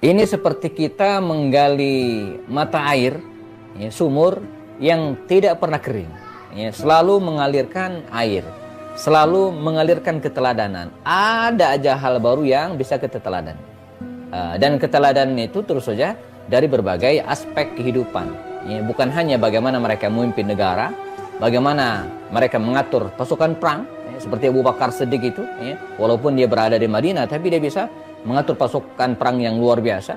Ini seperti kita menggali mata air, ya, sumur yang tidak pernah kering, ya, selalu mengalirkan air, selalu mengalirkan keteladanan. Ada aja hal baru yang bisa kita teladan. Dan keteladanan itu terus saja dari berbagai aspek kehidupan. Ya, bukan hanya bagaimana mereka memimpin negara, bagaimana mereka mengatur pasukan perang, ya, seperti Abu Bakar Siddiq itu, ya, walaupun dia berada di Madinah, tapi dia bisa mengatur pasukan perang yang luar biasa.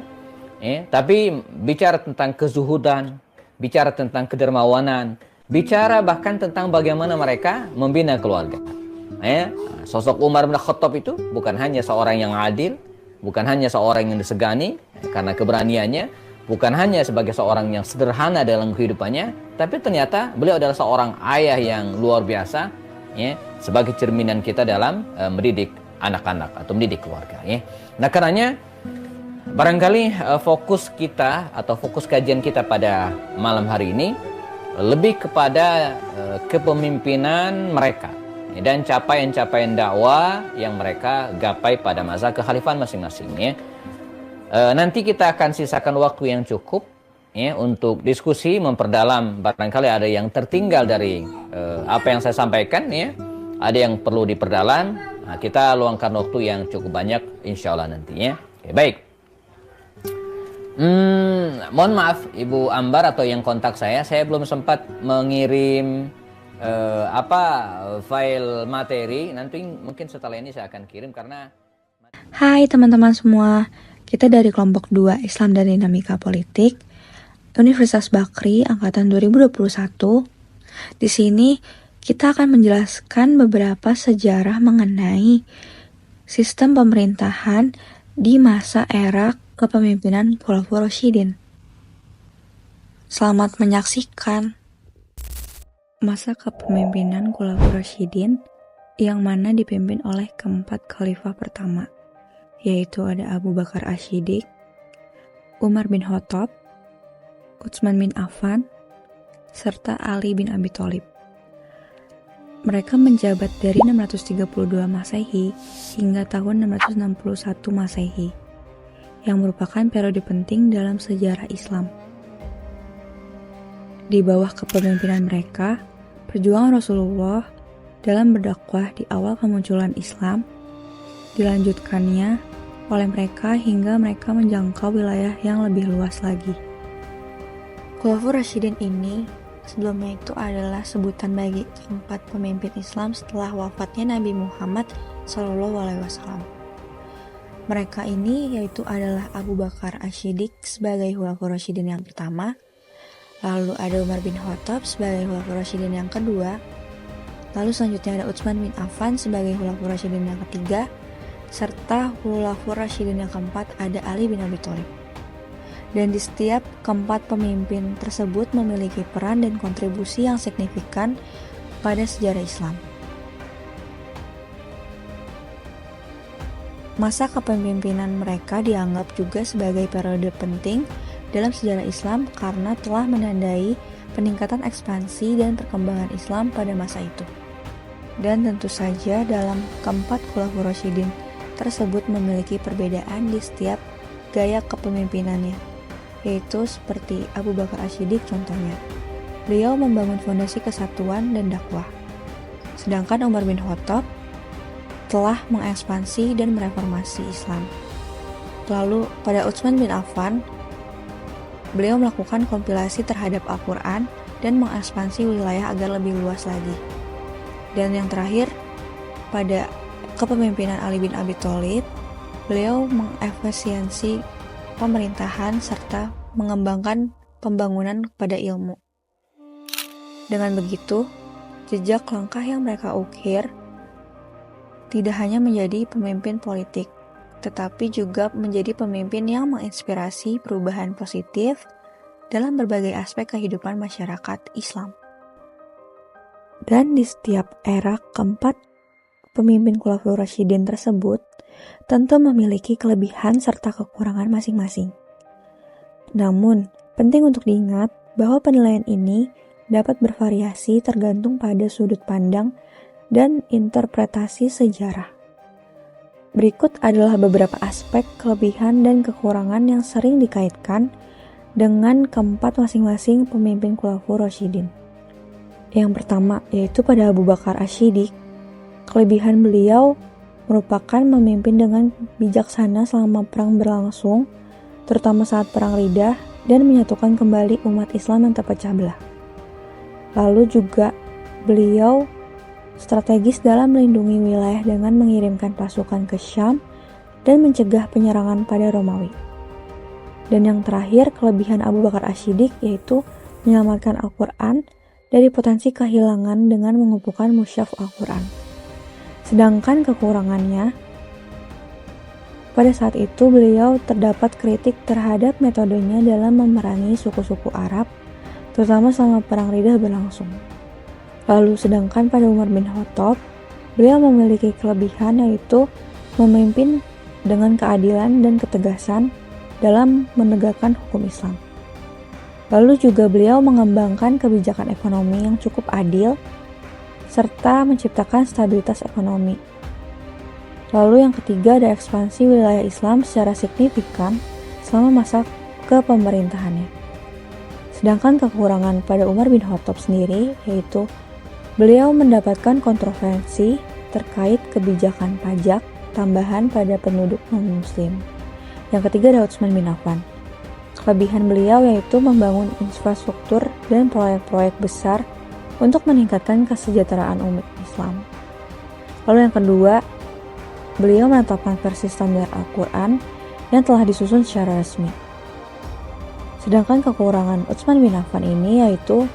Ya, tapi bicara tentang kezuhudan, bicara tentang kedermawanan, bicara bahkan tentang bagaimana mereka membina keluarga. Ya, sosok Umar bin Khattab itu bukan hanya seorang yang adil, bukan hanya seorang yang disegani karena keberaniannya, bukan hanya sebagai seorang yang sederhana dalam kehidupannya, tapi ternyata beliau adalah seorang ayah yang luar biasa, ya, sebagai cerminan kita dalam mendidik anak-anak atau mendidik keluarga, ya. Nah, karenanya barangkali fokus kita atau fokus kajian kita pada malam hari ini lebih kepada kepemimpinan mereka, ya, dan capaian-capaian dakwah yang mereka gapai pada masa kekhalifahan masing-masing, ya. Nanti kita akan sisakan waktu yang cukup, ya, untuk diskusi memperdalam. Barangkali ada yang tertinggal dari apa yang saya sampaikan, ya, ada yang perlu diperdalam. Nah, kita luangkan waktu yang cukup banyak insya Allah nantinya. Oke, baik. Mohon maaf Ibu Ambar atau yang kontak saya belum sempat mengirim file materi. Nanti mungkin setelah ini saya akan kirim karena. Hai teman-teman semua, kita dari kelompok 2 Islam dan Dinamika Politik Universitas Bakri angkatan 2021. Di sini kita akan menjelaskan beberapa sejarah mengenai sistem pemerintahan di masa era kepemimpinan Khulafaur Rasyidin. Selamat menyaksikan masa kepemimpinan Khulafaur Rasyidin yang mana dipimpin oleh keempat khalifah pertama, yaitu ada Abu Bakar As-Siddiq, Umar bin Khattab, Utsman bin Affan, serta Ali bin Abi Thalib. Mereka menjabat dari 632 Masehi hingga tahun 661 Masehi, yang merupakan periode penting dalam sejarah Islam. Di bawah kepemimpinan mereka, perjuangan Rasulullah dalam berdakwah di awal kemunculan Islam dilanjutkannya oleh mereka hingga mereka menjangkau wilayah yang lebih luas lagi. Khulafaur Rasyidin ini sebelumnya itu adalah sebutan bagi keempat pemimpin Islam setelah wafatnya Nabi Muhammad SAW. Mereka ini yaitu adalah Abu Bakar As-Siddiq sebagai Khulafaur Rasyidin yang pertama, lalu ada Umar bin Khattab sebagai Khulafaur Rasyidin yang kedua, lalu selanjutnya ada Utsman bin Affan sebagai Khulafaur Rasyidin yang ketiga, serta Khulafaur Rasyidin yang keempat ada Ali bin Abi Thalib. Dan di setiap keempat pemimpin tersebut memiliki peran dan kontribusi yang signifikan pada sejarah Islam. Masa kepemimpinan mereka dianggap juga sebagai periode penting dalam sejarah Islam karena telah menandai peningkatan ekspansi dan perkembangan Islam pada masa itu. Dan tentu saja dalam keempat Khulafaur Rasyidin tersebut memiliki perbedaan di setiap gaya kepemimpinannya, yaitu seperti Abu Bakar As-Siddiq contohnya. Beliau membangun fondasi kesatuan dan dakwah. Sedangkan Umar bin Khattab telah mengekspansi dan mereformasi Islam. Lalu pada Utsman bin Affan, beliau melakukan kompilasi terhadap Al-Quran dan mengekspansi wilayah agar lebih luas lagi. Dan yang terakhir, pada kepemimpinan Ali bin Abi Thalib, beliau mengefisiensi pemerintahan serta mengembangkan pembangunan pada ilmu. Dengan begitu, jejak langkah yang mereka ukir tidak hanya menjadi pemimpin politik, tetapi juga menjadi pemimpin yang menginspirasi perubahan positif dalam berbagai aspek kehidupan masyarakat Islam. Dan di setiap era keempat pemimpin Khulafaur Rasyidin tersebut tentu memiliki kelebihan serta kekurangan masing-masing. Namun, penting untuk diingat bahwa penilaian ini dapat bervariasi tergantung pada sudut pandang dan interpretasi sejarah. Berikut adalah beberapa aspek kelebihan dan kekurangan yang sering dikaitkan dengan keempat masing-masing pemimpin Khulafaur Rasyidin. Yang pertama yaitu pada Abu Bakar Asy-Syiddiq, kelebihan beliau merupakan memimpin dengan bijaksana selama perang berlangsung, terutama saat perang Riddah, dan menyatukan kembali umat Islam yang terpecah belah. Lalu juga beliau strategis dalam melindungi wilayah dengan mengirimkan pasukan ke Syam dan mencegah penyerangan pada Romawi. Dan yang terakhir, kelebihan Abu Bakar Asy-Syiddiq yaitu menyelamatkan Al-Quran dari potensi kehilangan dengan mengumpulkan mushaf Al-Quran. Sedangkan kekurangannya, pada saat itu beliau terdapat kritik terhadap metodenya dalam memerangi suku-suku Arab, terutama selama perang Riddah berlangsung. Lalu sedangkan pada Umar bin Khattab, beliau memiliki kelebihan yaitu memimpin dengan keadilan dan ketegasan dalam menegakkan hukum Islam. Lalu juga beliau mengembangkan kebijakan ekonomi yang cukup adil serta menciptakan stabilitas ekonomi. Lalu yang ketiga ada ekspansi wilayah Islam secara signifikan selama masa kepemerintahannya. Sedangkan kekurangan pada Umar bin Khattab sendiri yaitu beliau mendapatkan kontroversi terkait kebijakan pajak tambahan pada penduduk non-muslim. Yang ketiga ada Utsman bin Affan. Kelebihan beliau yaitu membangun infrastruktur dan proyek-proyek besar untuk meningkatkan kesejahteraan umat Islam. Lalu yang kedua, beliau menetapkan versi standar Al-Quran yang telah disusun secara resmi. Sedangkan kekurangan Utsman bin Affan ini yaitu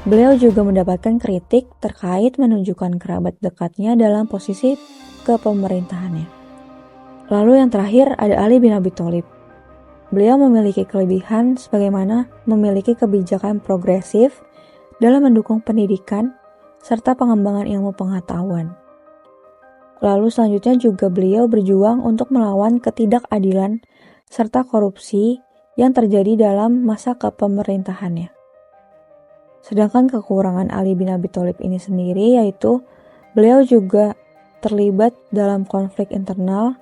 beliau juga mendapatkan kritik terkait menunjukkan kerabat dekatnya dalam posisi kepemerintahannya. Lalu yang terakhir ada Ali bin Abi Thalib. Beliau memiliki kelebihan sebagaimana memiliki kebijakan progresif dalam mendukung pendidikan serta pengembangan ilmu pengetahuan. Lalu selanjutnya juga beliau berjuang untuk melawan ketidakadilan serta korupsi yang terjadi dalam masa kepemerintahannya. Sedangkan kekurangan Ali bin Abi Thalib ini sendiri yaitu beliau juga terlibat dalam konflik internal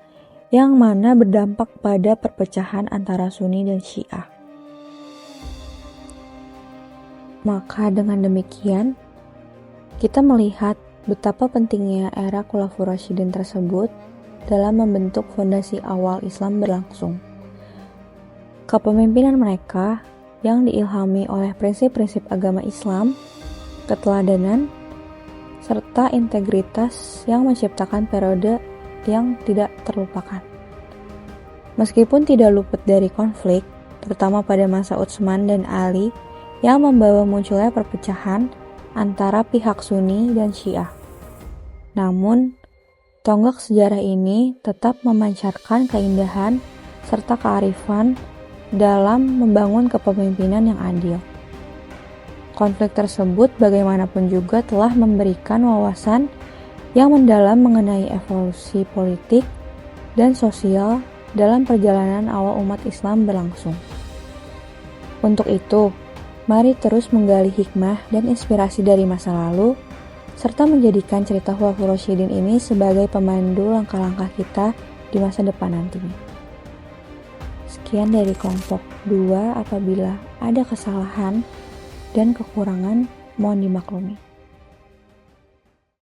yang mana berdampak pada perpecahan antara Sunni dan Syiah. Maka dengan demikian, kita melihat betapa pentingnya era Khulafaur Rasyidin tersebut dalam membentuk fondasi awal Islam berlangsung. Kepemimpinan mereka yang diilhami oleh prinsip-prinsip agama Islam, keteladanan, serta integritas yang menciptakan periode yang tidak terlupakan. Meskipun tidak luput dari konflik, terutama pada masa Utsman dan Ali yang membawa munculnya perpecahan antara pihak Sunni dan Syiah. Namun, tonggak sejarah ini tetap memancarkan keindahan serta kearifan dalam membangun kepemimpinan yang adil. Konflik tersebut bagaimanapun juga telah memberikan wawasan yang mendalam mengenai evolusi politik dan sosial dalam perjalanan awal umat Islam berlangsung. Untuk itu, mari terus menggali hikmah dan inspirasi dari masa lalu, serta menjadikan cerita Khulafaur Rasyidin ini sebagai pemandu langkah-langkah kita di masa depan nantinya. Sekian dari kelompok 2, apabila ada kesalahan dan kekurangan mohon dimaklumi.